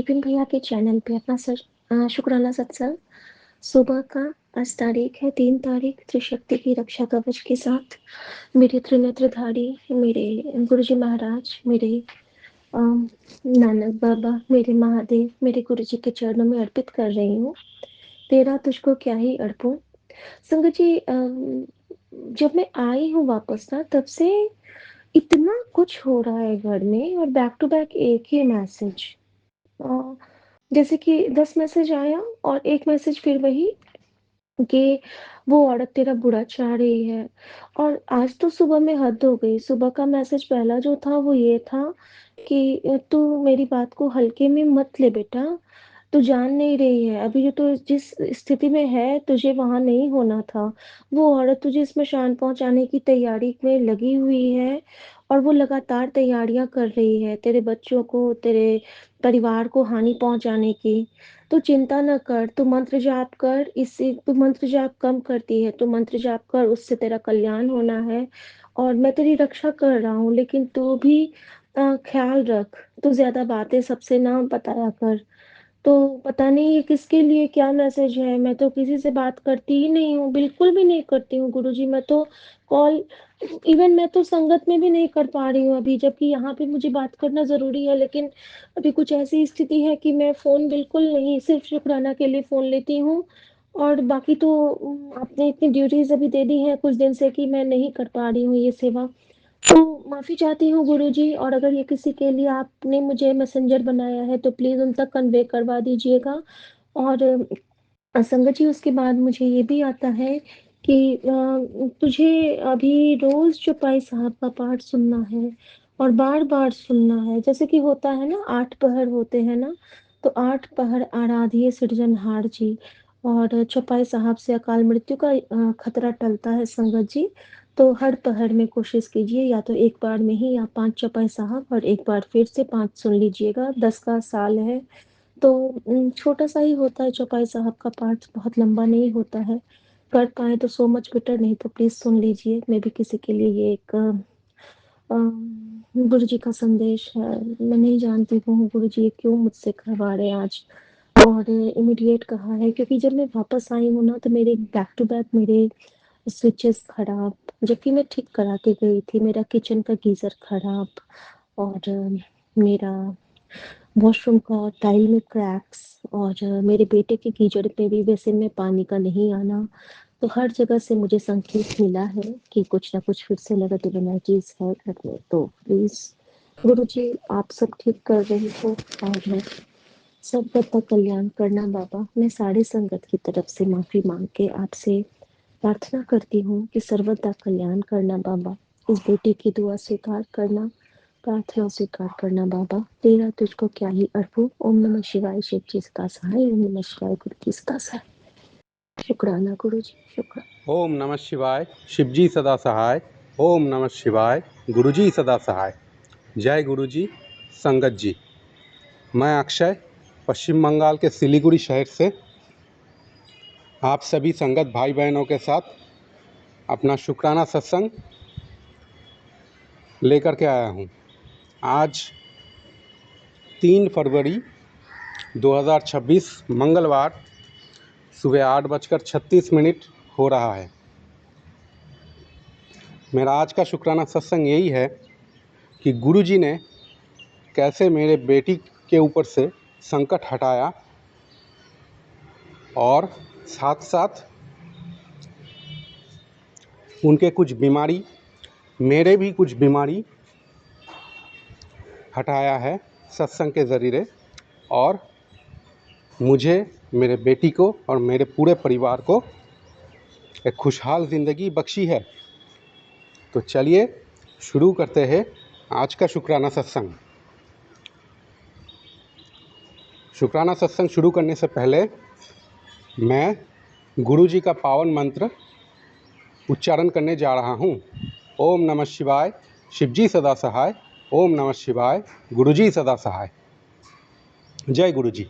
विपिन भैया के चैनल पे अपना शुक्राना सत्संग सुबह का। आज तारीख है 3 तारीख, त्रिशक्ति की रक्षा कवच के साथ मेरे त्रिनेत्रधारी, मेरे गुरुजी महाराज, मेरे नानक बाबा, मेरे महादेव, मेरे गुरुजी के चरणों में अर्पित कर रही हूँ। तेरा तुझको क्या ही अर्पूं। संगत जी, जब मैं आई हूँ वापस ना, तब से इतना कुछ हो रहा है घर में, और बैक टू बैक एक ही मैसेज। जैसे कि 10 मैसेज आया और एक मैसेज फिर वही कि वो औरत तेरा बुरा चाह रही है। और आज तो सुबह में हद हो गई। सुबह का मैसेज पहला जो था वो ये था कि तू मेरी बात को हल्के में मत ले बेटा, तू जान नहीं रही है अभी जो तू जिस स्थिति में है, तुझे वहां नहीं होना था। वो औरत तुझे स्मशान पहुंचाने की तैयारी में लगी हुई है, और वो लगातार तैयारियां कर रही है तेरे बच्चों को, तेरे परिवार को हानि पहुंचाने की। तू चिंता न कर, तू मंत्र जाप कर। इससे तू मंत्र जाप कम करती है, तू मंत्र जाप कर, उससे तेरा कल्याण होना है। और मैं तेरी रक्षा कर रहा हूँ, लेकिन तू भी ख्याल रख। तू ज्यादा बातें सबसे ना बताया कर। तो पता नहीं ये किसके लिए क्या मैसेज है। मैं तो किसी से बात करती ही नहीं हूँ, बिल्कुल भी नहीं करती हूँ गुरुजी। मैं तो कॉल, इवन मैं तो संगत में भी नहीं कर पा रही हूँ अभी, जबकि यहाँ पे मुझे बात करना जरूरी है। लेकिन अभी कुछ ऐसी स्थिति है कि मैं फोन बिल्कुल नहीं, सिर्फ शुक्राना के लिए फोन लेती हूँ। और बाकी तो आपने इतनी ड्यूटीज अभी दे दी हैं कुछ दिन से कि मैं नहीं कर पा रही हूँ ये सेवा। तो माफी चाहती हूँ गुरुजी, और अगर ये किसी के लिए आपने मुझे मैसेंजर बनाया है तो प्लीज उन तक कन्वे करवा दीजिएगा। और संगत जी, उसके बाद मुझे ये भी आता है कि तुझे अभी रोज चौपाई साहब का पाठ सुनना है, और बार बार सुनना है। जैसे कि होता है ना, 8 पहर होते हैं ना, तो 8 पहर आराधिए सिरजनहार जी। और चौपाई साहब से अकाल मृत्यु का खतरा टलता है संगत जी। तो हर पहर में कोशिश कीजिए, या तो एक बार में ही आप 5 चौपाई साहब, और एक बार फिर से 5 सुन लीजिएगा। 10 का साल है, तो छोटा सा ही होता है चौपाई साहब का पाठ, बहुत लंबा नहीं होता है। कर पाए तो सो मच बेटर, नहीं तो प्लीज सुन लीजिए। मे भी किसी के लिए ये एक गुरु जी का संदेश है। मैं नहीं जानती हूँ गुरु जी ये क्यों मुझसे करवा रहे हैं आज, और इमीडिएट कहा है, क्योंकि जब मैं वापस आई हूँ ना, तो मेरे बैक टू बैक मेरे स्विचेस खराब, जबकि मैं ठीक करा के गई थी। मेरा किचन का गीजर खराब, और मेरा वॉशरूम का टाइल में क्रैक्स, और मेरे बेटे के गीजर पे भी बेसिन में पानी का नहीं आना। तो हर जगह से मुझे संकेत मिला है कि कुछ ना कुछ फिर से नेगेटिव एनर्जीज है घर में। तो प्लीज गुरु जी, आप सब ठीक कर रही हो, और सब का कल्याण करना बाबा। मैं सारी संगत की तरफ से माफी मांग के आपसे प्रार्थना करती हूँ कि सर्वदा कल्याण करना बाबा। इस बेटे की दुआ स्वीकार करना, प्रार्थना स्वीकार करना बाबा। तेरा तुझको क्या ही अर्पू। ओम नमः शिवाय। शिव जी सदा सहाय। ओम नमः शिवाय। गुरु जी सदा सहाय। शुक्राना गुरु जी, शुक्राना। ओम नमः शिवाय। शिवजी सदा सहाय। ओम नमः शिवाय। गुरुजी सदा सहाय। जय गुरुजी। संगत जी, मैं अक्षय पश्चिम बंगाल के सिलीगुड़ी शहर से आप सभी संगत भाई बहनों के साथ अपना शुक्राना सत्संग लेकर के आया हूँ। आज 3 फरवरी 2026 मंगलवार सुबह 8:36 हो रहा है। मेरा आज का शुक्राना सत्संग यही है कि गुरुजी ने कैसे मेरे बेटी के ऊपर से संकट हटाया, और साथ साथ उनके कुछ बीमारी, मेरे भी कुछ बीमारी हटाया है सत्संग के ज़रिए, और मुझे, मेरे बेटी को और मेरे पूरे परिवार को एक खुशहाल ज़िंदगी बख्शी है। तो चलिए शुरू करते हैं आज का शुक्राना सत्संग। शुक्राना सत्संग शुरू करने से पहले मैं गुरुजी का पावन मंत्र उच्चारण करने जा रहा हूँ। ओम नमः शिवाय। शिवजी सदा सहाय। ओम नमः शिवाय। गुरुजी सदा सहाय। जय गुरुजी।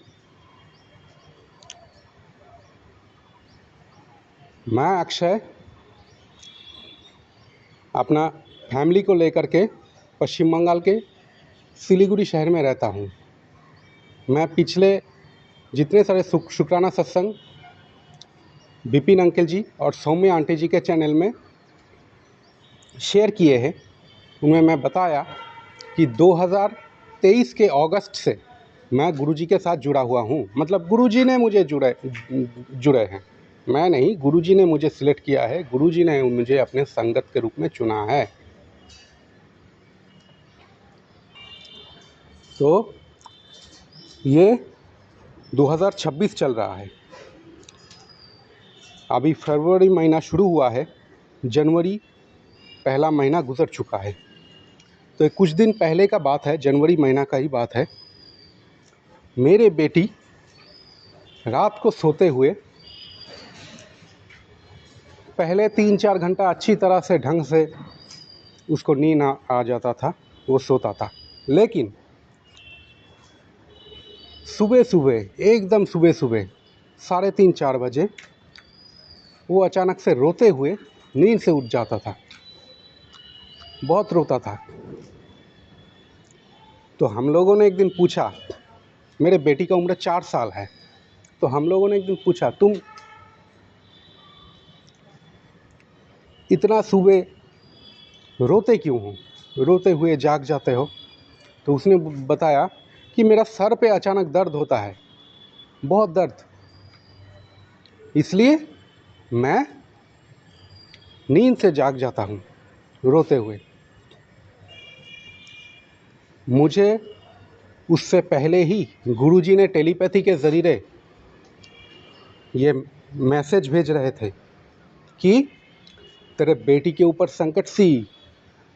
मैं अक्षय अपना फैमिली को लेकर के पश्चिम बंगाल के सिलीगुड़ी शहर में रहता हूँ। मैं पिछले जितने सारे शुक्राना सत्संग विपिन अंकल जी और सौम्य आंटी जी के चैनल में शेयर किए हैं, उनमें मैं बताया कि 2023 के अगस्त से मैं गुरुजी के साथ जुड़ा हुआ हूँ। मतलब गुरुजी ने मुझे जुड़े हैं, मैं नहीं, गुरुजी ने मुझे सिलेक्ट किया है, गुरुजी ने मुझे अपने संगत के रूप में चुना है। तो ये 2026 चल रहा है, अभी फरवरी महीना शुरू हुआ है, जनवरी पहला महीना गुजर चुका है। तो ये कुछ दिन पहले का बात है, जनवरी महीना का ही बात है। मेरे बेटी रात को सोते हुए पहले 3-4 घंटा अच्छी तरह से ढंग से उसको नींद आ जाता था, वो सोता था। लेकिन सुबह सुबह, एकदम सुबह सुबह 3:30-4 बजे वो अचानक से रोते हुए नींद से उठ जाता था, बहुत रोता था। तो हम लोगों ने एक दिन पूछा, मेरे बेटी का उम्र 4 साल है, तो हम लोगों ने एक दिन पूछा, तुम इतना सुबह रोते क्यों हो, रोते हुए जाग जाते हो? तो उसने बताया कि मेरा सर पे अचानक दर्द होता है, बहुत दर्द, इसलिए मैं नींद से जाग जाता हूँ रोते हुए। मुझे उससे पहले ही गुरुजी ने टेलीपैथी के ज़रिए ये मैसेज भेज रहे थे कि तेरे बेटी के ऊपर संकट सी,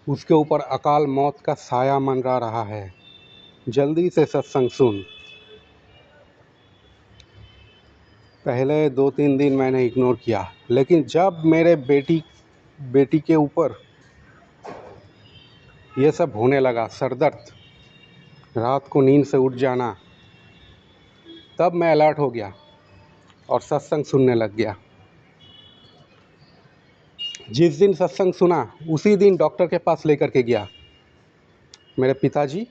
उसके ऊपर अकाल मौत का साया मंडरा रहा है, जल्दी से सत्संग सुन। पहले 2-3 दिन मैंने इग्नोर किया, लेकिन जब मेरे बेटी के ऊपर ये सब होने लगा, सर दर्द, रात को नींद से उठ जाना, तब मैं अलर्ट हो गया और सत्संग सुनने लग गया। जिस दिन सत्संग सुना उसी दिन डॉक्टर के पास लेकर के गया, मेरे पिताजी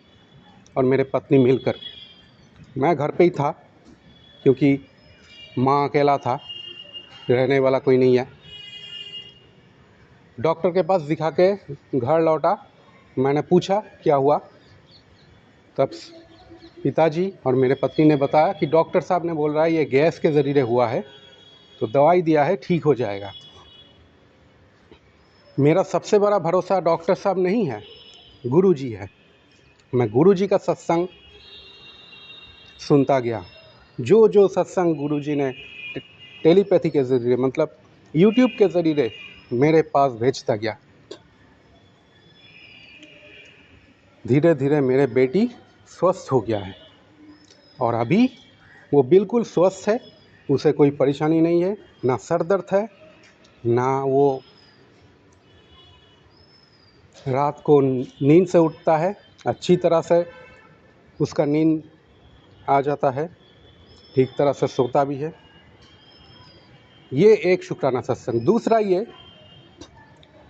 और मेरे पत्नी मिलकर। मैं घर पे ही था क्योंकि माँ अकेला था, रहने वाला कोई नहीं है। डॉक्टर के पास दिखा के घर लौटा, मैंने पूछा क्या हुआ, तब पिताजी और मेरे पत्नी ने बताया कि डॉक्टर साहब ने बोल रहा है ये गैस के ज़रिए हुआ है, तो दवाई दिया है, ठीक हो जाएगा। मेरा सबसे बड़ा भरोसा डॉक्टर साहब नहीं है, गुरुजी है। मैं गुरुजी का सत्संग सुनता गया, जो जो सत्संग गुरुजी ने टेलीपैथी के ज़रिए, मतलब यूट्यूब के ज़रिए मेरे पास भेजता गया। धीरे धीरे मेरे बेटी स्वस्थ हो गया है और अभी वो बिल्कुल स्वस्थ है, उसे कोई परेशानी नहीं है, ना सर दर्द है, ना वो रात को नींद से उठता है, अच्छी तरह से उसका नींद आ जाता है, ठीक तरह से सोता भी है। ये एक शुक्राना सत्संग। दूसरा ये,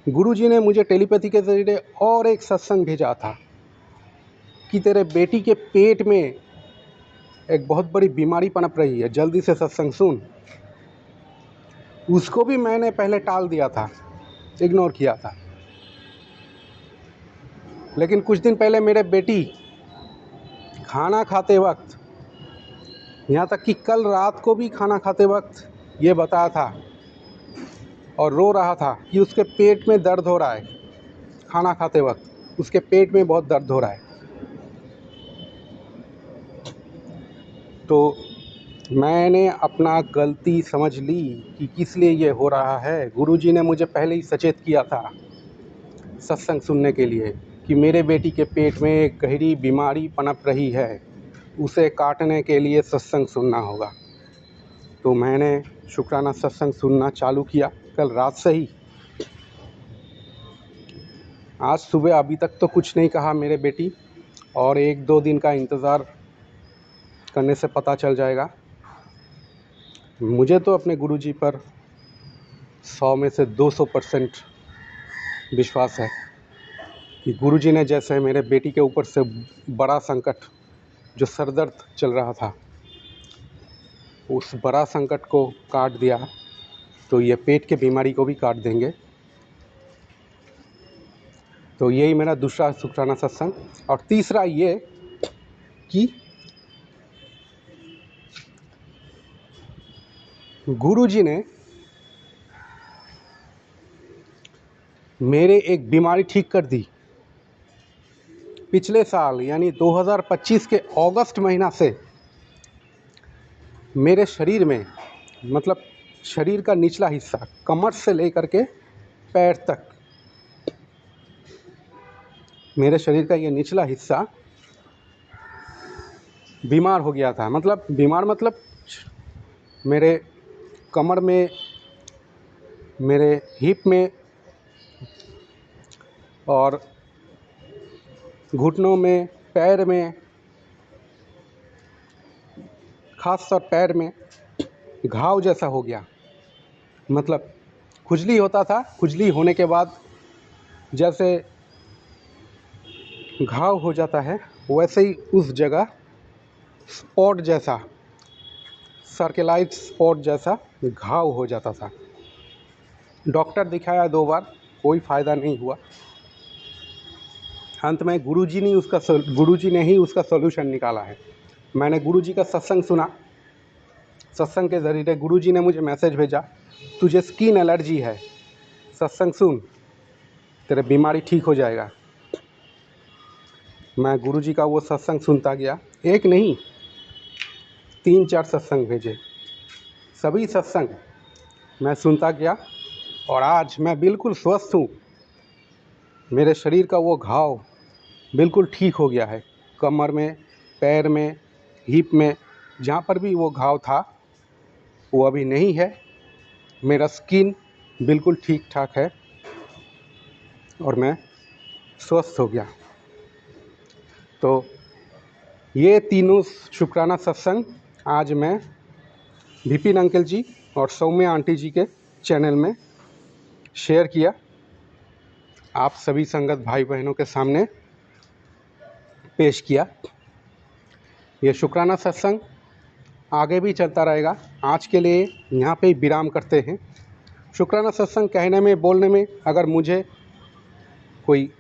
गुरुजी ने मुझे टेलीपैथी के ज़रिए और एक सत्संग भेजा था कि तेरे बेटी के पेट में एक बहुत बड़ी बीमारी पनप रही है, जल्दी से सत्संग सुन। उसको भी मैंने पहले टाल दिया था, इग्नोर किया था। लेकिन कुछ दिन पहले मेरे बेटी खाना खाते वक्त, यहाँ तक कि कल रात को भी खाना खाते वक्त ये बताया था और रो रहा था कि उसके पेट में दर्द हो रहा है, खाना खाते वक्त उसके पेट में बहुत दर्द हो रहा है। तो मैंने अपना गलती समझ ली कि किस लिए ये हो रहा है। गुरुजी ने मुझे पहले ही सचेत किया था सत्संग सुनने के लिए कि मेरे बेटी के पेट में एक गहरी बीमारी पनप रही है, उसे काटने के लिए सत्संग सुनना होगा। तो मैंने शुक्राना सत्संग सुनना चालू किया कल रात से ही। आज सुबह अभी तक तो कुछ नहीं कहा मेरे बेटी, और 1-2 दिन का इंतज़ार करने से पता चल जाएगा। मुझे तो अपने गुरुजी पर 100 में से 200% विश्वास है कि गुरुजी ने जैसे मेरे बेटी के ऊपर से बड़ा संकट जो सर दर्द चल रहा था उस बड़ा संकट को काट दिया, तो ये पेट के बीमारी को भी काट देंगे। तो यही मेरा दूसरा शुक्राना सत्संग। और तीसरा ये कि गुरुजी ने मेरे एक बीमारी ठीक कर दी। पिछले साल यानी 2025 के अगस्त महीना से मेरे शरीर में, मतलब शरीर का निचला हिस्सा, कमर से लेकर के पैर तक, मेरे शरीर का ये निचला हिस्सा बीमार हो गया था। मतलब बीमार मतलब मेरे कमर में, मेरे हिप में और घुटनों में, पैर में, खासतौर पैर में घाव जैसा हो गया। मतलब खुजली होता था, खुजली होने के बाद जैसे घाव हो जाता है वैसे ही उस जगह स्पॉट जैसा, सर्किलाइज स्पॉट जैसा घाव हो जाता था। डॉक्टर दिखाया 2 बार, कोई फ़ायदा नहीं हुआ। अंत में गुरुजी ने ही उसका सॉल्यूशन निकाला है। मैंने गुरुजी का सत्संग सुना। सत्संग के ज़रिए गुरुजी ने मुझे मैसेज भेजा, तुझे स्किन एलर्जी है, सत्संग सुन, तेरे बीमारी ठीक हो जाएगा। मैं गुरुजी का वो सत्संग सुनता गया। एक नहीं, 3-4 सत्संग भेजे। सभी सत्संग मैं सुनता गया और आज मैं बिल्कुल स्वस्थ हूँ। मेरे शरीर का वो घाव बिल्कुल ठीक हो गया है। कमर में, पैर में, हिप में, जहाँ पर भी वो घाव था वो अभी नहीं है। मेरा स्किन बिल्कुल ठीक ठाक है और मैं स्वस्थ हो गया। तो ये तीनों शुक्राना सत्संग आज मैं विपिन अंकल जी और सौम्या आंटी जी के चैनल में शेयर किया, आप सभी संगत भाई बहनों के सामने पेश किया। ये शुक्राना सत्संग आगे भी चलता रहेगा। आज के लिए यहाँ पे ही विराम करते हैं। शुक्राना सत्संग कहने में, बोलने में अगर मुझे कोई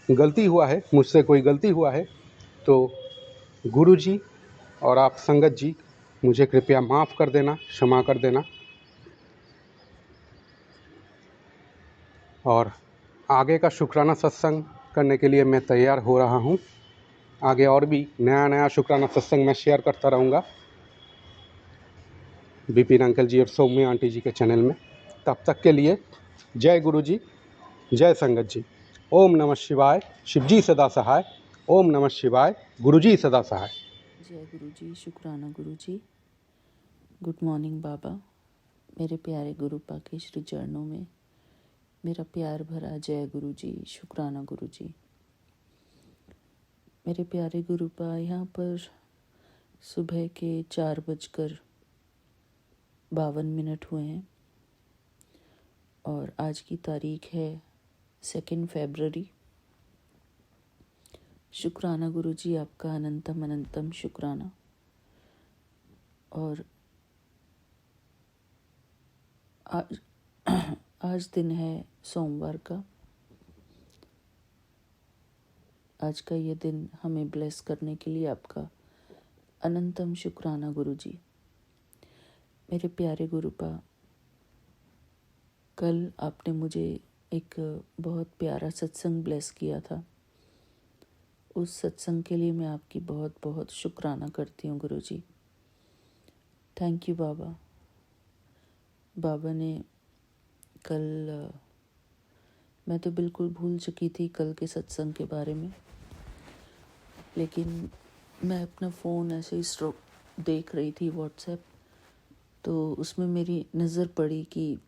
गलती हुआ है, मुझसे कोई गलती हुआ है, तो गुरुजी और आप संगत जी मुझे कृपया माफ़ कर देना, क्षमा कर देना। और आगे का शुक्राना सत्संग करने के लिए मैं तैयार हो रहा हूँ। आगे और भी नया शुक्राना सत्संग मैं शेयर करता रहूँगा विपिन अंकल जी और सौम्या आंटी जी के चैनल में। तब तक के लिए जय गुरुजी, जय संगत जी। ओम नमः शिवाय, शिवजी सदा सहाय। ओम नमः शिवाय, गुरुजी सदा सहाय। जय गुरु जी, शुक्राना गुरु जी। गुड मॉर्निंग बाबा। मेरे प्यारे गुरुपा के श्री चरणों में मेरा प्यार भरा जय गुरु जी, शुक्राना गुरु जी। मेरे प्यारे गुरुपा, यहाँ पर सुबह के 4:52 हुए हैं और आज की तारीख है 2 फरवरी। शुक्राना गुरु जी, आपका अनंतम अनंतम शुक्राना। और आज दिन है सोमवार का। आज का ये दिन हमें ब्लेस करने के लिए आपका अनंतम शुक्राना गुरु जी। मेरे प्यारे गुरुपा, कल आपने मुझे एक बहुत प्यारा सत्संग ब्लेस किया था। उस सत्संग के लिए मैं आपकी बहुत बहुत शुक्राना करती हूँ गुरु जी। थैंक यू बाबा। बाबा ने कल, मैं तो बिल्कुल भूल चुकी थी कल के सत्संग के बारे में, लेकिन मैं अपना फ़ोन ऐसे ही देख रही थी व्हाट्सएप, तो उसमें मेरी नज़र पड़ी कि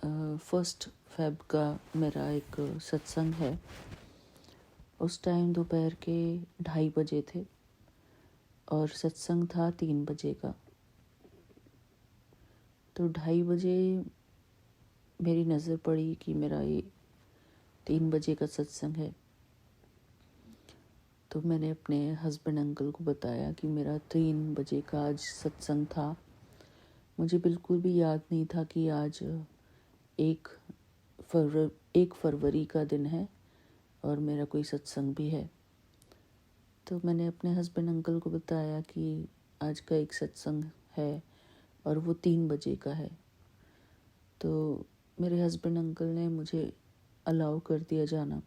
1 फेब का मेरा एक सत्संग है। उस टाइम दोपहर के 2:30 बजे थे और सत्संग था 3 बजे का। तो 2:30 बजे मेरी नज़र पड़ी कि मेरा ये 3 बजे का सत्संग है। तो मैंने अपने हस्बैंड अंकल को बताया कि मेरा 3 बजे का आज सत्संग था। मुझे बिल्कुल भी याद नहीं था कि आज 1 फरवरी का दिन है और मेरा कोई सत्संग भी है। तो मैंने अपने हस्बैंड अंकल को बताया कि आज का एक सत्संग है और वो 3 बजे का है। तो मेरे हस्बैंड अंकल ने मुझे अलाउ कर दिया जाना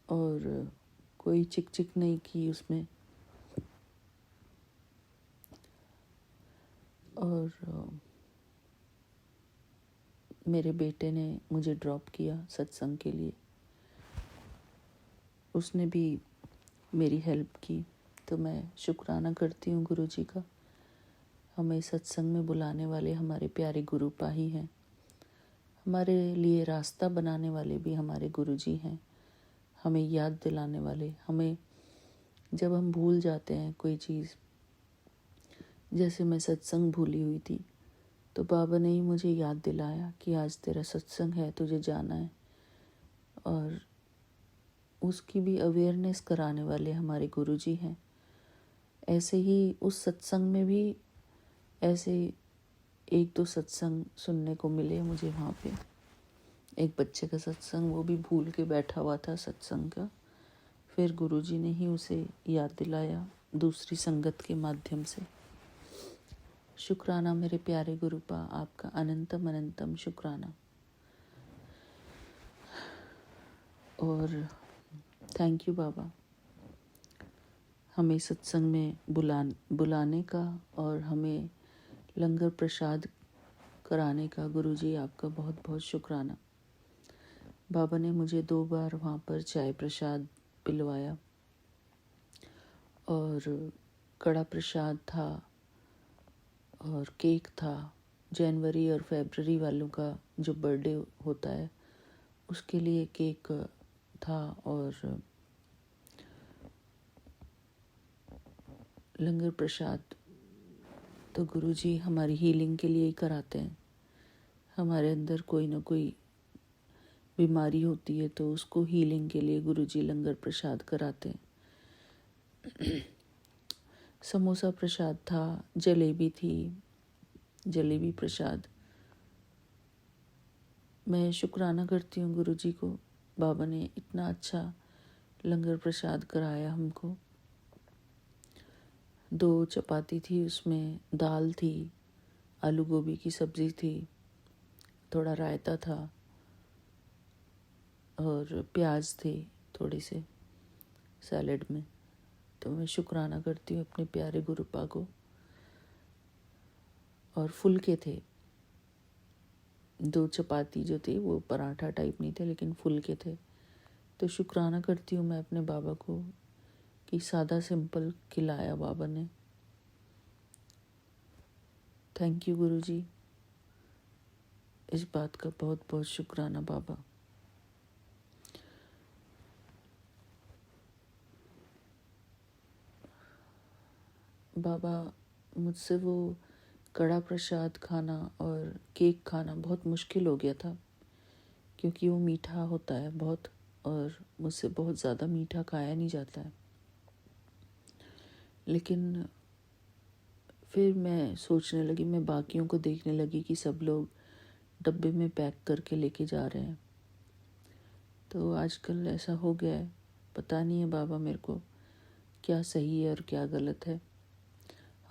और कोई चिक चिक नहीं की उसमें। और मेरे बेटे ने मुझे ड्रॉप किया सत्संग के लिए। उसने भी मेरी हेल्प की, तो मैं शुक्राना करती हूँ गुरुजी का। हमें सत्संग में बुलाने वाले हमारे प्यारे गुरुपा ही हैं। हमारे लिए रास्ता बनाने वाले भी हमारे गुरुजी हैं। हमें याद दिलाने वाले, हमें जब हम भूल जाते हैं कोई चीज़, जैसे मैं सत्संग भूली हुई थी, तो बाबा ने ही मुझे याद दिलाया कि आज तेरा सत्संग है, तुझे जाना है। और उसकी भी अवेयरनेस कराने वाले हमारे गुरुजी हैं। ऐसे ही उस सत्संग में भी ऐसे 1-2 सत्संग सुनने को मिले मुझे वहाँ पे। एक बच्चे का सत्संग, वो भी भूल के बैठा हुआ था सत्संग का। फिर गुरुजी ने ही उसे याद दिलाया दूसरी संगत के माध्यम से। शुक्राना मेरे प्यारे गुरुपा, आपका अनंतम अनंतम शुक्राना। और थैंक यू बाबा, हमें सत्संग में बुलाने का और हमें लंगर प्रसाद कराने का। गुरुजी आपका बहुत बहुत शुक्राना। बाबा ने मुझे 2 बार वहाँ पर चाय प्रसाद पिलवाया और कड़ा प्रसाद था और केक था। जनवरी और फरवरी वालों का जो बर्थडे होता है उसके लिए केक था और लंगर प्रसाद। तो गुरुजी हमारी हीलिंग के लिए ही कराते हैं। हमारे अंदर कोई ना कोई बीमारी होती है तो उसको हीलिंग के लिए गुरुजी लंगर प्रसाद कराते हैं। समोसा प्रसाद था, जलेबी थी, जलेबी प्रसाद। मैं शुक्राना करती हूँ गुरुजी को, बाबा ने इतना अच्छा लंगर प्रसाद कराया हमको। 2 चपाती थी, उसमें दाल थी, आलू गोभी की सब्ज़ी थी, थोड़ा रायता था और प्याज थे थोड़े से सैलेड में। तो मैं शुक्राना करती हूँ अपने प्यारे गुरुपा को। और फुलके थे, 2 चपाती जो थी वो पराठा टाइप नहीं थे लेकिन फुलके थे। तो शुक्राना करती हूँ मैं अपने बाबा को कि सादा सिंपल खिलाया बाबा ने। थैंक यू गुरुजी, इस बात का बहुत बहुत शुक्राना बाबा। बाबा, मुझसे वो कड़ा प्रसाद खाना और केक खाना बहुत मुश्किल हो गया था क्योंकि वो मीठा होता है बहुत और मुझसे बहुत ज़्यादा मीठा खाया नहीं जाता है। लेकिन फिर मैं सोचने लगी, मैं बाकियों को देखने लगी कि सब लोग डब्बे में पैक करके लेके जा रहे हैं। तो आजकल ऐसा हो गया है, पता नहीं है बाबा मेरे को क्या सही है और क्या गलत है।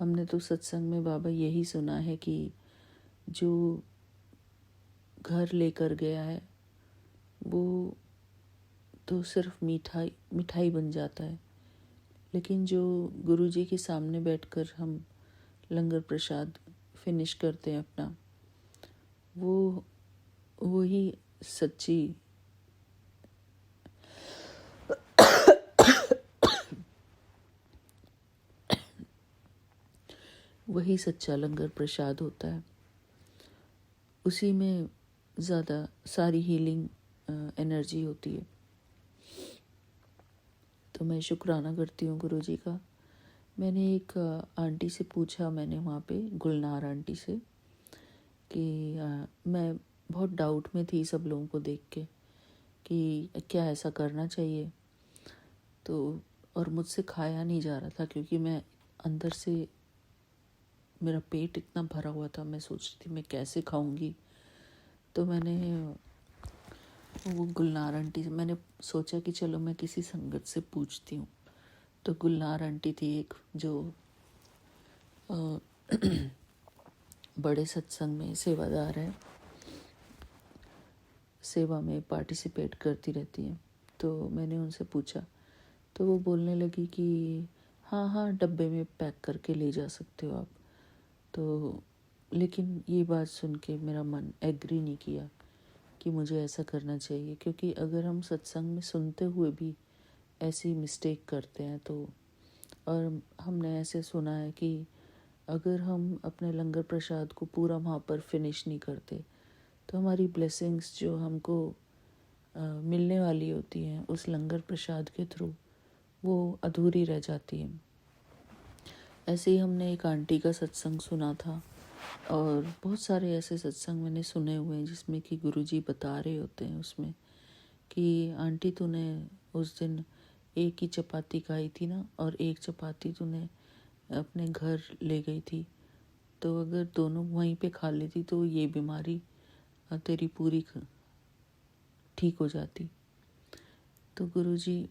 हमने तो सत्संग में बाबा यही सुना है कि जो घर लेकर गया है वो तो सिर्फ मिठाई बन जाता है, लेकिन जो गुरुजी के सामने बैठकर हम लंगर प्रसाद फिनिश करते हैं अपना, वो ही सच्ची वही सच्चा लंगर प्रसाद होता है। उसी में ज़्यादा सारी हीलिंग एनर्जी होती है। तो मैं शुक्राना करती हूँ गुरुजी का। मैंने एक आंटी से पूछा, मैंने वहाँ पे गुलनार आंटी से कि मैं बहुत डाउट में थी सब लोगों को देख के कि क्या ऐसा करना चाहिए। तो और मुझसे खाया नहीं जा रहा था क्योंकि मैं अंदर से मेरा पेट इतना भरा हुआ था, मैं सोच रही थी मैं कैसे खाऊंगी। तो मैंने वो गुलनार आंटी से मैंने सोचा कि चलो मैं किसी संगत से पूछती हूँ। तो गुलनार आंटी थी एक, जो अ, बड़े सत्संग में सेवादार है, सेवा में पार्टिसिपेट करती रहती है। तो मैंने उनसे पूछा तो वो बोलने लगी कि हाँ हाँ डब्बे में पैक करके ले जा सकते हो आप। तो लेकिन ये बात सुन के मेरा मन एग्री नहीं किया कि मुझे ऐसा करना चाहिए, क्योंकि अगर हम सत्संग में सुनते हुए भी ऐसी मिस्टेक करते हैं तो, और हमने ऐसे सुना है कि अगर हम अपने लंगर प्रसाद को पूरा वहाँ पर फिनिश नहीं करते तो हमारी ब्लेसिंग्स जो हमको मिलने वाली होती हैं उस लंगर प्रसाद के थ्रू, वो अधूरी रह जाती है। ऐसे ही हमने एक आंटी का सत्संग सुना था, और बहुत सारे ऐसे सत्संग मैंने सुने हुए हैं जिसमें कि गुरुजी बता रहे होते हैं उसमें कि आंटी तूने उस दिन एक ही चपाती खाई थी ना, और एक चपाती तूने अपने घर ले गई थी, तो अगर दोनों वहीं पे खा लेती तो ये बीमारी तेरी पूरी ठीक हो जाती। तो गुरुजी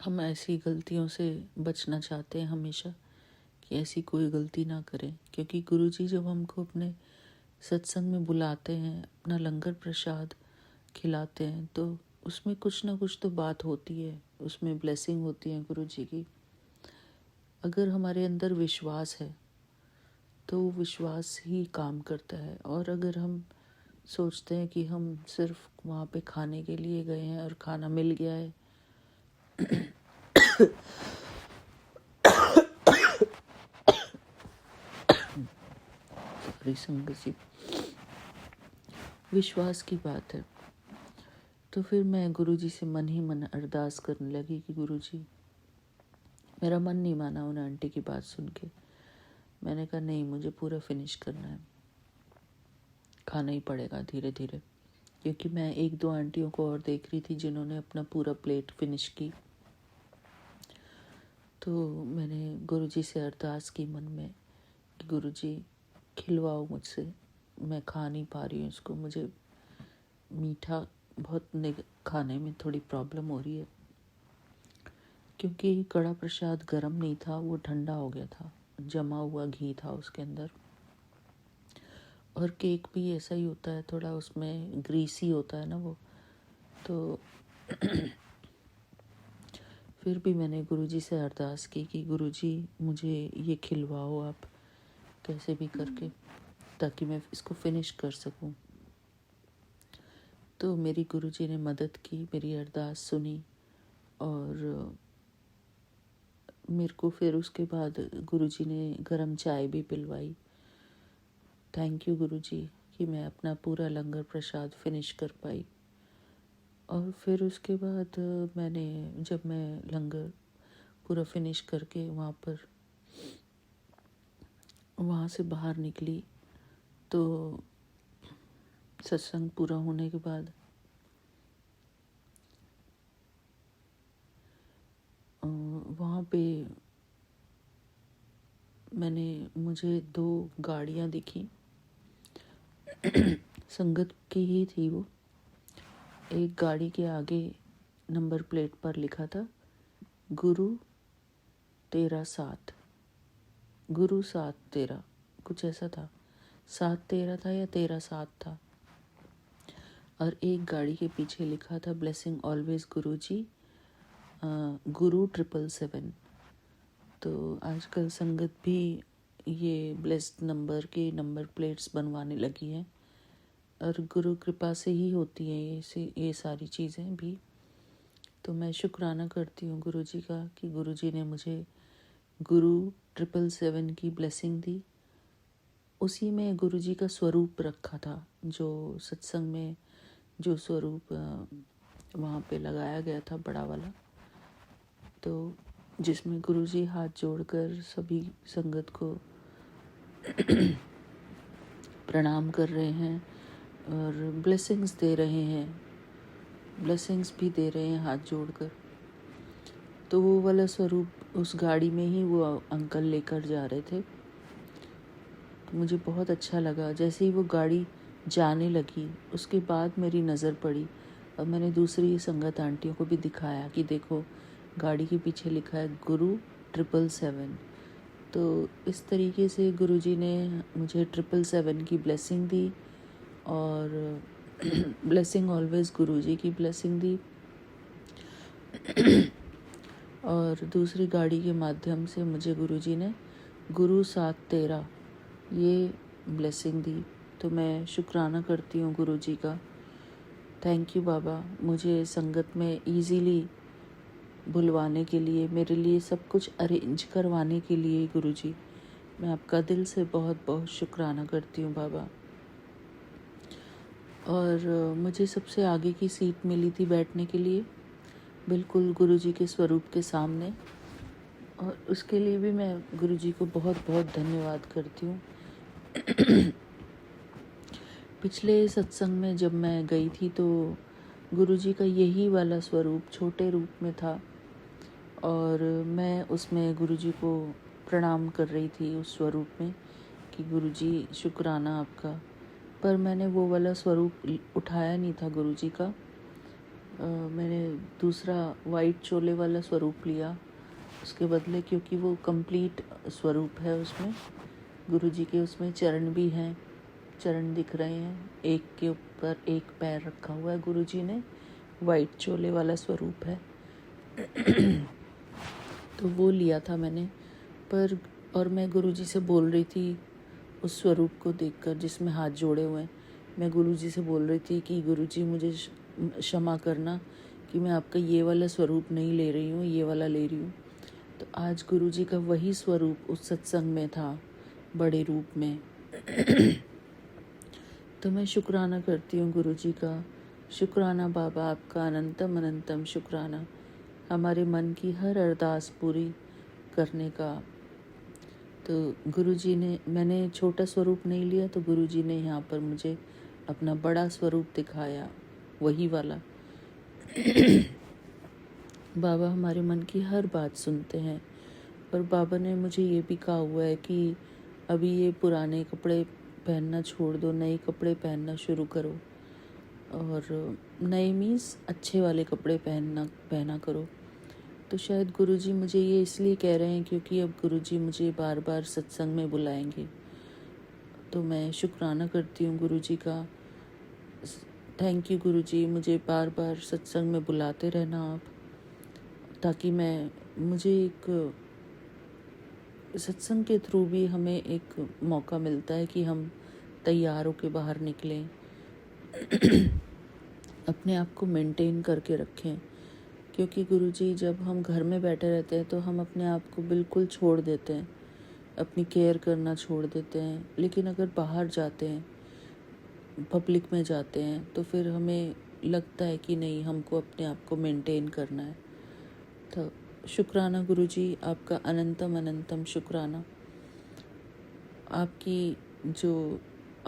हम ऐसी गलतियों से बचना चाहते हैं हमेशा कि ऐसी कोई गलती ना करें, क्योंकि गुरुजी जब हमको अपने सत्संग में बुलाते हैं, अपना लंगर प्रसाद खिलाते हैं, तो उसमें कुछ ना कुछ तो बात होती है, उसमें ब्लेसिंग होती है गुरुजी की। अगर हमारे अंदर विश्वास है तो वो विश्वास ही काम करता है, और अगर हम सोचते हैं कि हम सिर्फ वहाँ पे खाने के लिए गए हैं और खाना मिल गया है, सॉरी संगत जी, विश्वास की बात है। तो फिर मैं गुरुजी से मन ही मन अरदास करने लगी कि गुरुजी, मेरा मन नहीं माना उन आंटी की बात सुन के। मैंने कहा नहीं, मुझे पूरा फिनिश करना है, खाना ही पड़ेगा धीरे धीरे, क्योंकि मैं एक दो आंटियों को और देख रही थी जिन्होंने अपना पूरा प्लेट फिनिश की। तो मैंने गुरुजी से अरदास की मन में कि गुरुजी खिलवाओ मुझसे, मैं खा नहीं पा रही हूँ इसको, मुझे मीठा बहुत खाने में थोड़ी प्रॉब्लम हो रही है, क्योंकि कड़ा प्रसाद गर्म नहीं था, वो ठंडा हो गया था, जमा हुआ घी था उसके अंदर। और केक भी ऐसा ही होता है, थोड़ा उसमें ग्रीसी होता है ना वो। तो फिर भी मैंने गुरुजी से अरदास की कि गुरुजी मुझे ये खिलवाओ आप कैसे भी करके, ताकि मैं इसको फिनिश कर सकूं। तो मेरी गुरुजी ने मदद की, मेरी अरदास सुनी, और मेरे को फिर उसके बाद गुरुजी ने गरम चाय भी पिलवाई। थैंक यू गुरुजी कि मैं अपना पूरा लंगर प्रसाद फिनिश कर पाई। और फिर उसके बाद जब मैं लंगर पूरा फिनिश करके वहाँ से बाहर निकली, तो सत्संग पूरा होने के बाद वहाँ पे मुझे 2 गाड़ियाँ दिखी, संगत की ही थी वो। एक गाड़ी के आगे नंबर प्लेट पर लिखा था गुरु 13-7, गुरु 7-13, कुछ ऐसा था, 7-13 था या 13-7 था। और एक गाड़ी के पीछे लिखा था ब्लेसिंग ऑलवेज गुरुजी, गुरु 777। तो आजकल संगत भी ये ब्लेस्ड नंबर के नंबर प्लेट्स बनवाने लगी है, और गुरु कृपा से ही होती है ये सारी चीज़ें भी। तो मैं शुक्राना करती हूँ गुरुजी का कि गुरुजी ने मुझे गुरु 777 की ब्लेसिंग दी। उसी में गुरुजी का स्वरूप रखा था, जो सत्संग में जो स्वरूप वहाँ पे लगाया गया था, बड़ा वाला, तो जिसमें गुरुजी हाथ जोड़कर सभी संगत को प्रणाम कर रहे हैं और ब्लेसिंग्स दे रहे हैं, ब्लेसिंग्स भी दे रहे हैं हाथ जोड़कर। तो वो वाला स्वरूप उस गाड़ी में ही वो अंकल लेकर जा रहे थे। तो मुझे बहुत अच्छा लगा। जैसे ही वो गाड़ी जाने लगी उसके बाद मेरी नज़र पड़ी और मैंने दूसरी संगत आंटियों को भी दिखाया कि देखो गाड़ी के पीछे लिखा है गुरु 777। तो इस तरीके से गुरुजी ने मुझे 777 की ब्लेसिंग दी और ब्लेसिंग ऑलवेज गुरुजी की ब्लेसिंग दी। और दूसरी गाड़ी के माध्यम से मुझे गुरुजी ने गुरु 713 ये ब्लेसिंग दी। तो मैं शुक्राना करती हूँ गुरुजी का। थैंक यू बाबा, मुझे संगत में इजीली बुलवाने के लिए, मेरे लिए सब कुछ अरेंज करवाने के लिए गुरुजी, मैं आपका दिल से बहुत बहुत शुक्राना करती हूँ बाबा। और मुझे सबसे आगे की सीट मिली थी बैठने के लिए, बिल्कुल गुरुजी के स्वरूप के सामने, और उसके लिए भी मैं गुरुजी को बहुत बहुत धन्यवाद करती हूँ। पिछले सत्संग में जब मैं गई थी तो गुरुजी का यही वाला स्वरूप छोटे रूप में था और मैं उसमें गुरुजी को प्रणाम कर रही थी उस स्वरूप में कि गुरुजी शुक्राना आपका। पर मैंने वो वाला स्वरूप उठाया नहीं था गुरुजी का। मैंने दूसरा वाइट चोले वाला स्वरूप लिया उसके बदले, क्योंकि वो कंप्लीट स्वरूप है। उसमें गुरुजी के उसमें चरण भी हैं, चरण दिख रहे हैं, एक के ऊपर एक पैर रखा हुआ है गुरुजी ने, वाइट चोले वाला स्वरूप है। तो वो लिया था मैंने। पर और मैं गुरुजी से बोल रही थी उस स्वरूप को देखकर जिसमें हाथ जोड़े हुए हैं, मैं गुरुजी से बोल रही थी कि गुरुजी मुझे क्षमा करना कि मैं आपका ये वाला स्वरूप नहीं ले रही हूँ, ये वाला ले रही हूँ। तो आज गुरुजी का वही स्वरूप उस सत्संग में था, बड़े रूप में। तो मैं शुक्राना करती हूँ गुरुजी का। शुक्राना बाबा आपका, अनंतम अनंतम शुक्राना हमारे मन की हर अरदास पूरी करने का। तो गुरुजी ने, मैंने छोटा स्वरूप नहीं लिया तो गुरुजी ने यहाँ पर मुझे अपना बड़ा स्वरूप दिखाया, वही वाला। बाबा हमारे मन की हर बात सुनते हैं। और बाबा ने मुझे ये भी कहा हुआ है कि अभी ये पुराने कपड़े पहनना छोड़ दो, नए कपड़े पहनना शुरू करो। और नए मीन्स अच्छे वाले कपड़े पहना करो। तो शायद गुरुजी मुझे ये इसलिए कह रहे हैं क्योंकि अब गुरुजी मुझे बार बार सत्संग में बुलाएंगे। तो मैं शुक्राना करती हूँ गुरुजी का। थैंक यू गुरुजी, मुझे बार बार सत्संग में बुलाते रहना आप, ताकि मुझे एक सत्संग के थ्रू भी हमें एक मौका मिलता है कि हम तैयार होकर बाहर निकलें, अपने आप को मेंटेन करके रखें। क्योंकि गुरुजी जब हम घर में बैठे रहते हैं तो हम अपने आप को बिल्कुल छोड़ देते हैं, अपनी केयर करना छोड़ देते हैं। लेकिन अगर बाहर जाते हैं, पब्लिक में जाते हैं, तो फिर हमें लगता है कि नहीं, हमको अपने आप को मेंटेन करना है। तो शुक्राना गुरुजी, आपका अनंतम अनंतम शुक्राना।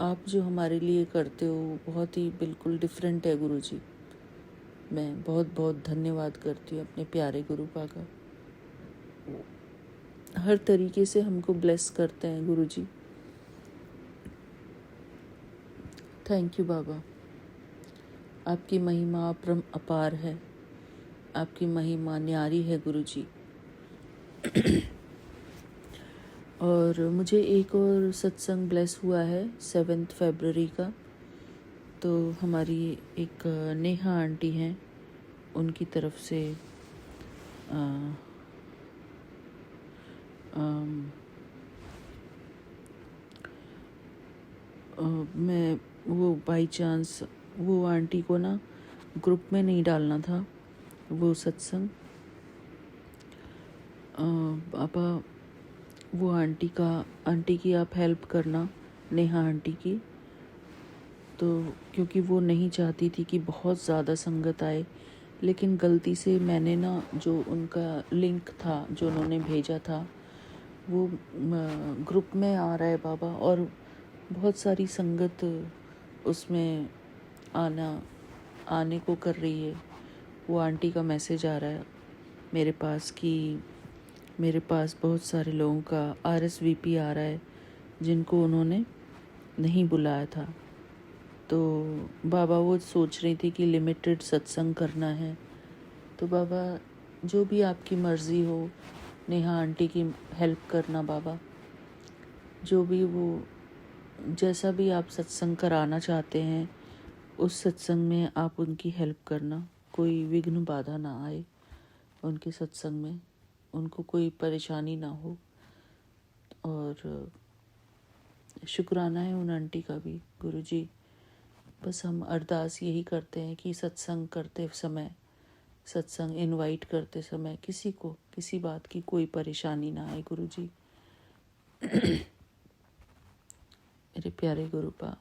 आप जो हमारे लिए करते हो बहुत ही बिल्कुल डिफरेंट है गुरुजी। मैं बहुत बहुत धन्यवाद करती हूँ अपने प्यारे गुरुपा का। हर तरीके से हमको ब्लेस करते हैं गुरुजी। थैंक यू बाबा, आपकी महिमा अपरम अपार है, आपकी महिमा न्यारी है गुरुजी। और मुझे एक और सत्संग ब्लेस हुआ है 7 फरवरी का। तो हमारी एक नेहा आंटी हैं, उनकी तरफ से मैं वो बाई चांस वो आंटी को ना ग्रुप में नहीं डालना था वो सत्संग। पापा वो आंटी की आप हेल्प करना, नेहा आंटी की। तो क्योंकि वो नहीं चाहती थी कि बहुत ज़्यादा संगत आए, लेकिन गलती से मैंने ना जो उनका लिंक था जो उन्होंने भेजा था वो ग्रुप में आ रहा है बाबा, और बहुत सारी संगत उसमें आने को कर रही है। वो आंटी का मैसेज आ रहा है, मेरे पास बहुत सारे लोगों का RSVP आ रहा है जिनको उन्होंने नहीं बुलाया था। तो बाबा वो सोच रही थी कि लिमिटेड सत्संग करना है। तो बाबा जो भी आपकी मर्ज़ी हो, नेहा आंटी की हेल्प करना बाबा, जो भी वो जैसा भी आप सत्संग कराना चाहते हैं उस सत्संग में आप उनकी हेल्प करना, कोई विघ्न बाधा ना आए उनके सत्संग में, उनको कोई परेशानी ना हो। और शुक्राना है उन आंटी का भी गुरुजी। बस हम अरदास यही करते हैं कि सत्संग करते समय, सत्संग इनवाइट करते समय किसी को किसी बात की कोई परेशानी ना आए गुरुजी। मेरे प्यारे गुरुपा,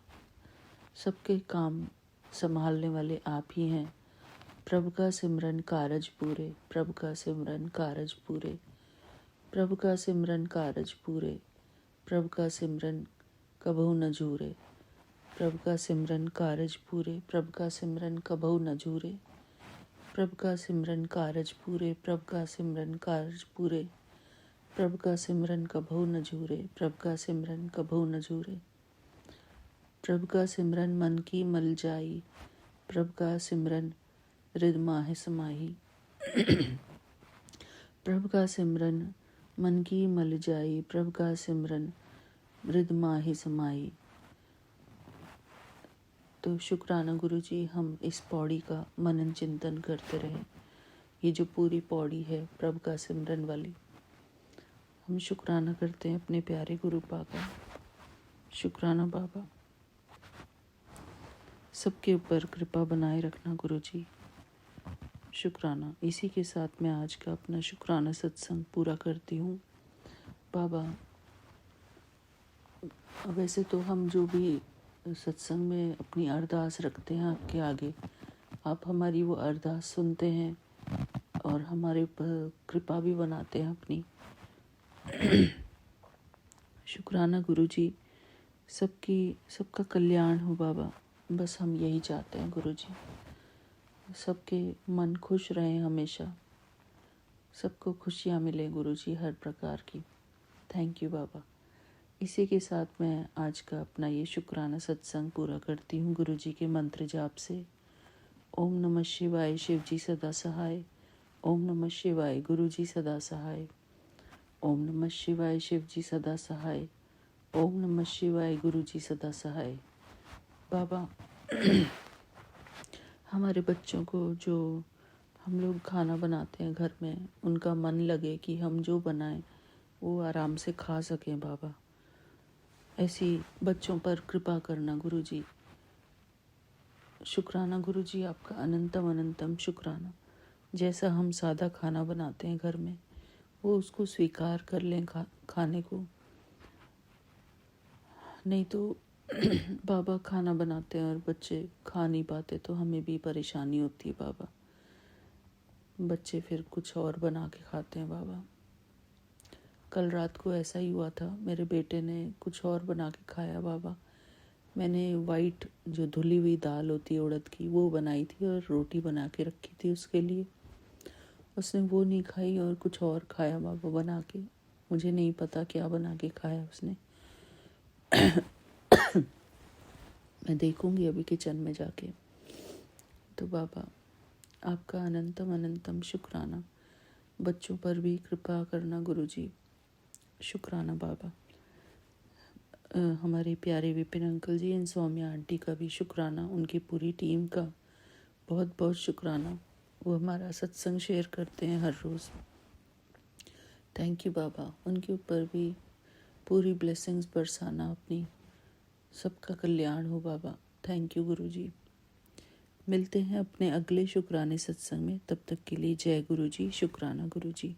सबके काम संभालने वाले आप ही हैं। प्रभु का सिमरन कारज पूरे, प्रभु का सिमरन कारज पूरे, प्रभु का सिमरन कारज पूरे, प्रभु का सिमरन कबहू न झूरे, प्रभु का सिमरन कारज पूरे, प्रभु का सिमरन कबहू न झूरे, प्रभु का सिमरन कारज पूरे, प्रभु का सिमरन कारज पूरे, प्रभु का सिमरन कबहू न झूरे, प्रभु का सिमरन कबहू न झूरे, प्रभु का सिमरन मन की मल जाई, प्रभु का सिमरन हृदय माहि समाही, प्रभु का सिमरन मन की मल जाई, प्रभु का सिमरन हृदय माहि समाही। तो शुक्राना गुरुजी, हम इस पौड़ी का मनन चिंतन करते रहें। ये जो पूरी पौड़ी है प्रभु का सिमरन वाली, हम शुक्राना करते हैं अपने प्यारे गुरुपा का। शुक्राना बाबा, सबके ऊपर कृपा बनाए रखना गुरुजी। शुक्राना। इसी के साथ मैं आज का अपना शुक्राना सत्संग पूरा करती हूँ बाबा। वैसे तो हम जो भी सत्संग में अपनी अरदास रखते हैं आपके आगे, आप हमारी वो अरदास सुनते हैं और हमारे ऊपर कृपा भी बनाते हैं अपनी। शुक्राना गुरुजी, सबका कल्याण हो बाबा, बस हम यही चाहते हैं गुरुजी। सबके मन खुश रहें हमेशा, सबको खुशियाँ मिलें गुरुजी हर प्रकार की। थैंक यू बाबा। इसी के साथ मैं आज का अपना ये शुक्राना सत्संग पूरा करती हूँ गुरुजी के मंत्र जाप से। ओम नमः शिवाय, शिवजी सदा सहाय। ओम नमः शिवाय, गुरुजी सदा सहाय। ओम नमः शिवाय, शिवजी सदा सहाय। ओम नमः शिवाय, गुरुजी सदा सहाय। बाबा, हमारे बच्चों को जो हम लोग खाना बनाते हैं घर में, उनका मन लगे कि हम जो बनाएं वो आराम से खा सकें बाबा। ऐसी बच्चों पर कृपा करना गुरुजी। शुक्राना गुरुजी, आपका अनंतम अनंतम शुक्राना। जैसा हम सादा खाना बनाते हैं घर में, वो उसको स्वीकार कर लें खाने को। नहीं तो बाबा खाना बनाते हैं और बच्चे खा नहीं पाते तो हमें भी परेशानी होती है बाबा। बच्चे फिर कुछ और बना के खाते हैं बाबा। कल रात को ऐसा ही हुआ था, मेरे बेटे ने कुछ और बना के खाया बाबा। मैंने वाइट जो धुली हुई दाल होती है उड़द की, वो बनाई थी और रोटी बना के रखी थी उसके लिए। उसने वो नहीं खाई और कुछ और खाया बाबा बना के। मुझे नहीं पता क्या बना के खाया उसने। मैं देखूंगी अभी किचन में जाके। तो बाबा, आपका अनंतम अनंतम शुक्राना। बच्चों पर भी कृपा करना गुरुजी। शुक्राना बाबा। हमारे प्यारे Vipin uncle ji and Saumya aunty का भी शुक्राना, उनकी पूरी टीम का बहुत बहुत शुक्राना। वो हमारा सत्संग शेयर करते हैं हर रोज़। थैंक यू बाबा। उनके ऊपर भी पूरी ब्लेसिंग्स बरसाना अपनी। सबका कल्याण हो बाबा। थैंक यू गुरुजी। मिलते हैं अपने अगले शुक्राने सत्संग में। तब तक के लिए जय गुरुजी। शुक्राना गुरुजी।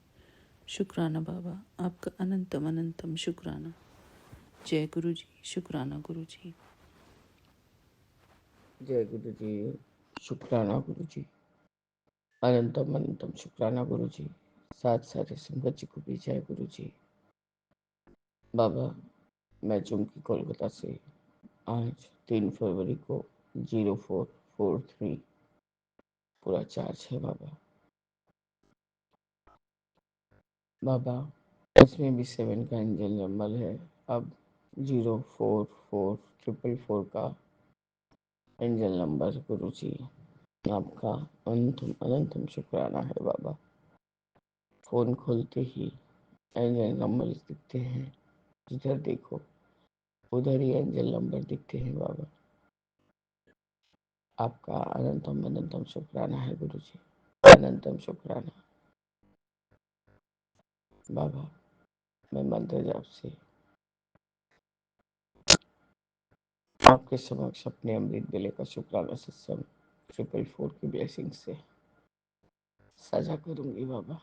शुक्राना बाबा, आपका अनंतम अनंतम शुक्राना। जय गुरुजी। शुक्राना गुरुजी। जय गुरु जी। शुक्राना गुरु जी। अनंतम अनंतम शुक्राना गुरु जी। साथ सारे संगत जी को भी जय गुरु जी। बाबा, मैं चुमकी कोलकाता से आज 3 फरवरी को 0443 पूरा चार्ज है बाबा। बाबा इसमें भी 7 का एंजल नंबर है। अब 044444 का एंजल नंबर गुरुजी, आपका अनंतम अनंतम शुक्राना है बाबा। फ़ोन खोलते ही एंजल नंबर दिखते हैं, जिधर देखो उधर ही एंजल नंबर दिखते हैं बाबा। आपका अनंतम अनंतम शुक्राना है गुरुजी, अनंतम शुक्राना। बाबा मैं मंत्र जाप से आपके समक्ष अपने अमृत बेले का शुक्राना सत्संग 444 की ब्लेसिंग से साझा करूंगी बाबा।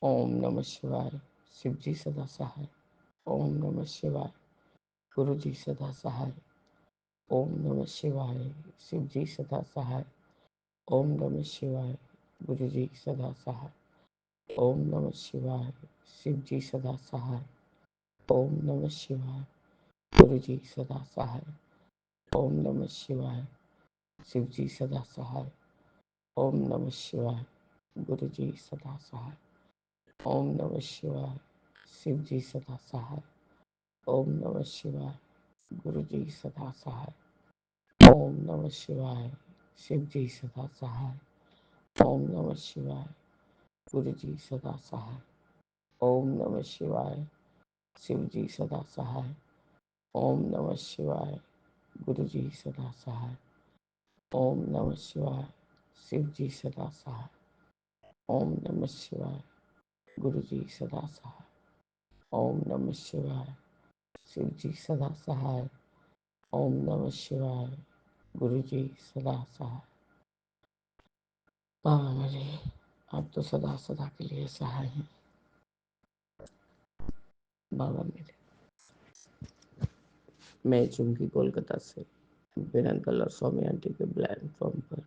ओम नमः शिवाय, शिव जी सदा सहाय। ओम नमः शिवाय, गुरु जी सदा सहाय। ओम नमः शिवाय, शिव जी सदा सहाय। ओम नमः शिवाय, गुरु जी सदा सहाय। ओम नमः शिवाय, शिव जी सदा सहाय। ओम नमः शिवाय, गुरु जी सदा सहाय। ओम नमः शिवाय, शिव जी सदा सहाय। ओम नमः शिवाय, गुरु जी सदा सहाय। ओम नमः शिवाय, शिव जी सदा सहाय। ओम नमः शिवाय, गुरु जी सदा सहाय। ओम नमः शिवाय, शिव जी सदा सहाय। ओम नमः शिवाय, गुरु जी सदा सहाय। ओम नमः शिवाय, शिव जी सदा सहाय। ओम नमः शिवाय, गुरु जी सदा सहाय। ओम नमः शिवाय, शिव जी सदा सहाय। ओम नमः शिवाय, गुरु जी सदा सहाय। ओम नमः शिवाय, शिव जी सदा सहाय। ओम नमः शिवाय, गुरु जी सदा सहाय। बाबा मेरे, आप तो सदा सदा के लिए सहाय हैं। बाबा मेरे, मैं चुमकी कोलकाता से बिन अंकल और स्वामी आंटी के प्लेटफॉर्म पर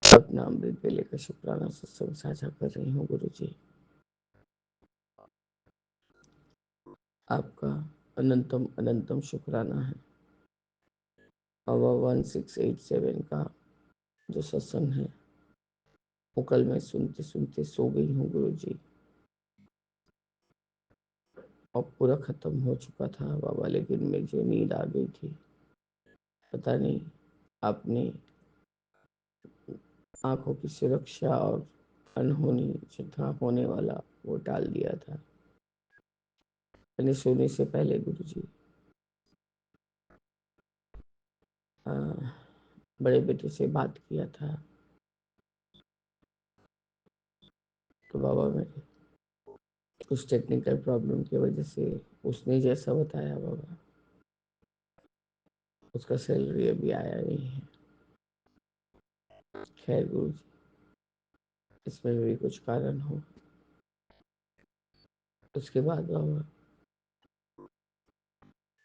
अपना अमृत बेले का शुक्राना सत्संग साझा कर रही हूँ गुरु जी। आपका अनंतम अनंतम शुक्राना है। अब 1687 का जो सत्संग है वो कल मैं सुनते सुनते सो गई हूँ गुरु जी, और पूरा खत्म हो चुका था बाबा, लेकिन मुझे नींद आ गई थी। पता नहीं आपने आंखों की सुरक्षा और अनहोनी जो था होने वाला वो टाल दिया था। मैंने सोने से पहले गुरु जी बड़े बेटे से बात किया था, तो बाबा मेरे कुछ टेक्निकल प्रॉब्लम की वजह से उसने जैसा बताया बाबा, उसका सैलरी अभी आया नहीं है। खैर गुरु जी, इसमें भी कुछ कारण हो। उसके बाद बाबा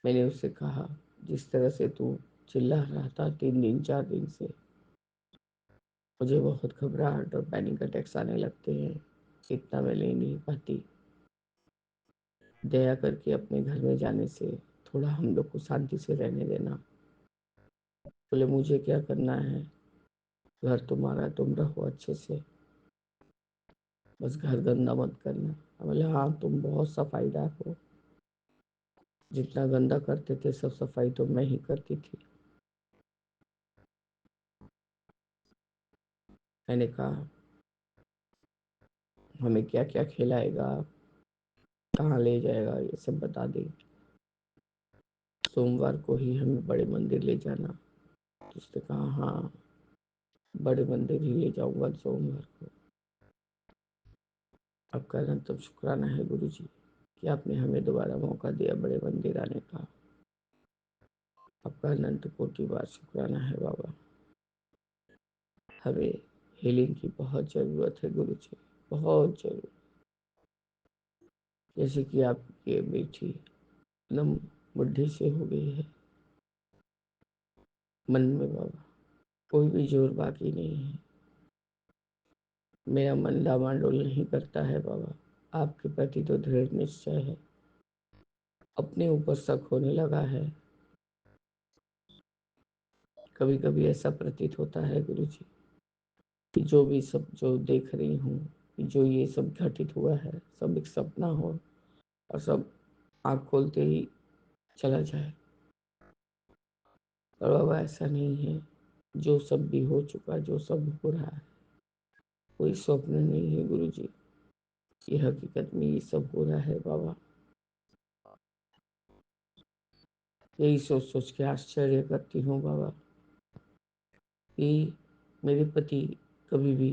मैंने उससे कहा, जिस तरह से तू चिल्ला रहा था 3 दिन 4 दिन से, मुझे बहुत घबराहट और पैनिक अटैक्स आने लगते हैं, इतना मैं ले नहीं पाती। दया करके अपने घर में जाने से थोड़ा हम लोग को शांति से रहने देना। बोले मुझे क्या करना है, घर तुम्हारा, तुम रहो अच्छे से, बस घर गंदा मत करना। बोले हाँ तुम बहुत सफाईदार हो, जितना गंदा करते थे सब सफाई तो मैं ही करती थी। मैंने कहा हमें क्या क्या खिलाएगा, कहाँ ले जाएगा, ये सब बता दे। सोमवार को ही हमें बड़े मंदिर ले जाना। तो उसने कहा हाँ बड़े मंदिर ही ले जाऊंगा सोमवार को। आपका अनंतम शुक्राना है गुरु जी कि आपने हमें दोबारा मौका दिया बड़े मंदिर आने का। आपका अनंत कोटि बार शुक्राना है बाबा। हमें हीलिंग की बहुत ज़रूरत है गुरु जी, बहुत ज़रूरत। जैसे कि आपकी बेटी एकदम बुढ़ी से हो गई है, मन में बाबा कोई भी जोर बाकी नहीं है। मेरा मन डामाडोल नहीं करता है बाबा, आपके प्रति तो दृढ़ निश्चय है। अपने ऊपर शक होने लगा है। कभी कभी ऐसा प्रतीत होता है गुरु जी कि जो भी सब जो देख रही हूँ कि जो ये सब घटित हुआ है सब एक सपना हो और सब आँख खोलते ही चला जाए। पर बाबा ऐसा नहीं है, जो सब भी हो चुका, जो सब हो रहा है, कोई स्वप्न नहीं है गुरुजी, ये हकीकत में ये सब हो रहा है बाबा। यही सोच सोच के आश्चर्य करती हूँ बाबा कि मेरे पति कभी भी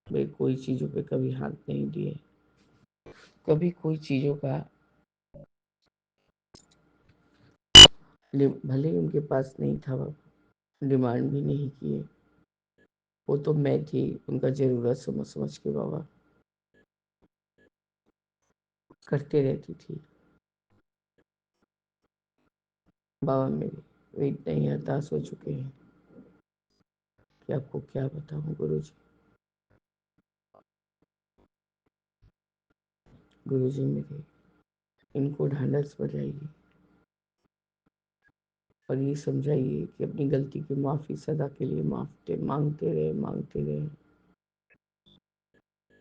मेरे कोई चीज़ों पे कभी हाथ नहीं दिए, कभी कोई चीज़ों का भले ही उनके पास नहीं था बाबा, डिमांड भी नहीं किए। वो तो मैं थी उनका ज़रूरत समझ समझ के बाबा करते रहती थी। बाबा मेरे वे इतने ही हताश हो चुके हैं कि आपको क्या बताऊं गुरुजी। गुरुजी मेरे इनको ढांढस बजाइए और ये समझाइए कि अपनी गलती की माफ़ी सदा के लिए मांगते रहे।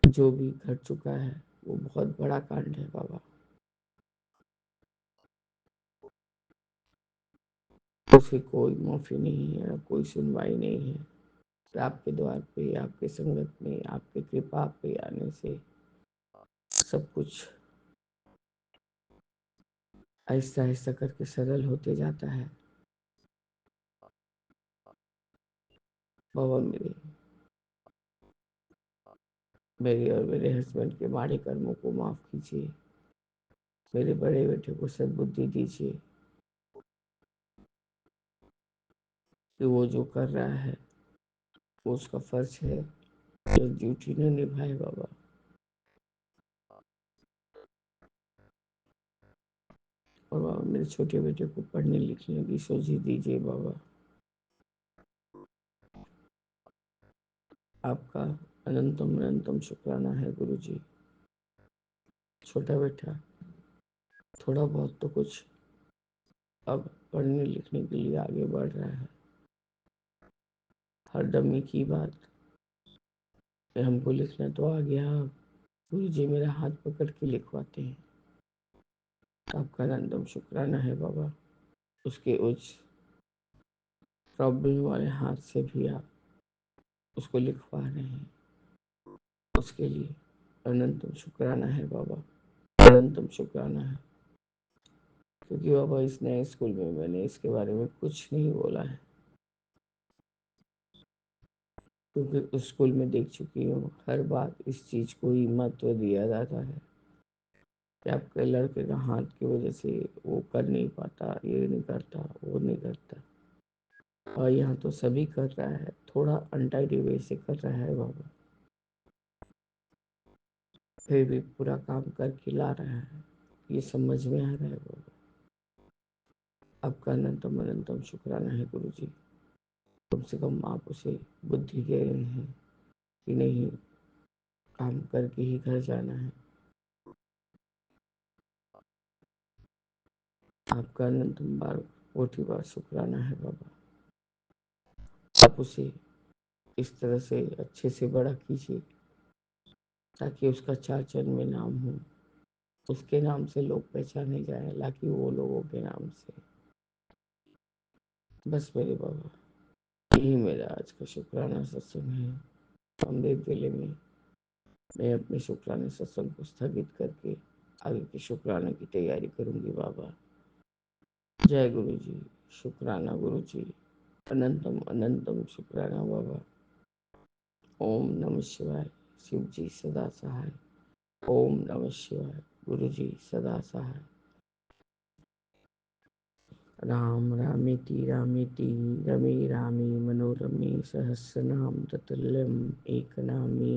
जो भी घट चुका है वो बहुत बड़ा कांड है बाबा, उसे कोई माफ़ी नहीं है, कोई सुनवाई नहीं है। तो आपके द्वार पे, आपके संगत में, आपके कृपा पे आने से सब कुछ आहिस्ता आहिस्ता करके सरल होते जाता है। बाबा मेरे मेरे और मेरे हस्बैंड के माड़े कर्मों को माफ़ कीजिए, मेरे बड़े बेटे को सद्बुद्धि दीजिए कि वो जो कर रहा है वो उसका फर्ज है, जो ड्यूटी न निभाए बाबा। और बाबा मेरे छोटे बेटे को पढ़ने लिखने की सोझी दीजिए बाबा। आपका अनंतम अनंतम शुक्राना है गुरुजी। छोटा बेटा थोड़ा बहुत तो कुछ अब पढ़ने लिखने के लिए आगे बढ़ रहा है। हर डमी की बात कि हमको लिखना तो आ गया, गुरुजी मेरा हाथ पकड़ के लिखवाते हैं। आपका अनंतम शुक्राना है बाबा, उसके उस प्रॉब्लम वाले हाथ से भी आप उसको लिखवा रहे हैं, उसके लिए अनंतम शुक्राना है बाबा, अनंतम शुक्राना है। क्योंकि बाबा इस नए स्कूल में मैंने इसके बारे में कुछ नहीं बोला है, क्योंकि उस स्कूल में देख चुकी हूँ हर बार इस चीज़ को ही महत्व दिया जाता है कि आपके लड़के का हाथ की वजह से वो कर नहीं पाता, ये नहीं करता, वो नहीं करता। और यहाँ तो सभी कर रहा है, थोड़ा अनटाइडी वे से कर रहा है बाबा, फिर भी पूरा काम करके ला रहा है। ये समझ में आ रहा है बाबा। आपका अनंतम अनंतम शुक्राना है गुरुजी। कम से कम आप उसे बुद्धि दे रहे हैं कि नहीं, काम करके ही घर जाना है। आपका अनंतम बार कोटि बार शुक्राना है बाबा। आप उसे इस तरह से अच्छे से बड़ा कीजिए ताकि उसका चार चंद में नाम हो, उसके नाम से लोग पहचाने जाए, लाकि वो लोगों के नाम से। बस मेरे बाबा यही मेरा आज का शुक्राना सत्संग है। अमृत वेले में मैं अपने शुक्राने सत्संग को स्थगित करके आगे के शुक्राने की तैयारी करूंगी बाबा। जय गुरु जी, शुक्राना गुरु जी, अनंतम अनंतम शुक्राना बाबा। ओम नमः शिवाय, शिव जी सदा सहाय। ओम नमः शिवाय, गुरु जी सदा सहाय। राम रामेति रामेति रमे रामे मनोरमे सहस्रनाम ततुल्यम एक नामे